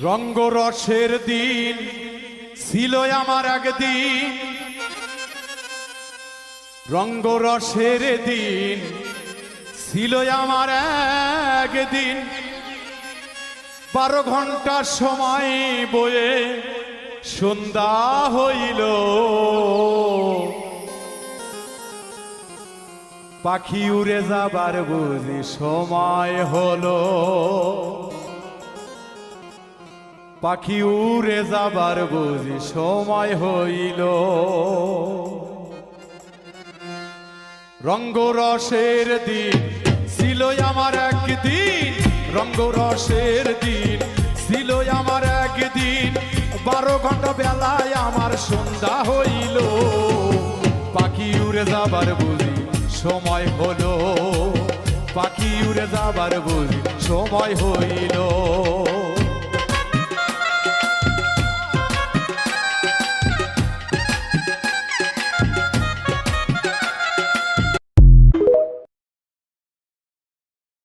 রঙ্গরসের দিন ছিল আমার একদিন, রঙ্গরসের দিন ছিল আমার একদিন। 12 ঘন্টা সময় বয়ে সন্ধ্যা হইল, পাখি উড়ে যাবার বুঝি সময় হলো, পাখি উড়ে যাবার বুঝি সময় হইল। রঙ্গরসের দিন ছিল আমার একদিন, রঙ্গরসের দিন ছিল আমার একদিন। 12 ঘন্টা বেলায় আমার সন্ধ্যা হইল, পাখি উড়ে যাবার বুঝি সময় হলো, পাখি উড়ে যাবার বুঝি সময় হইল।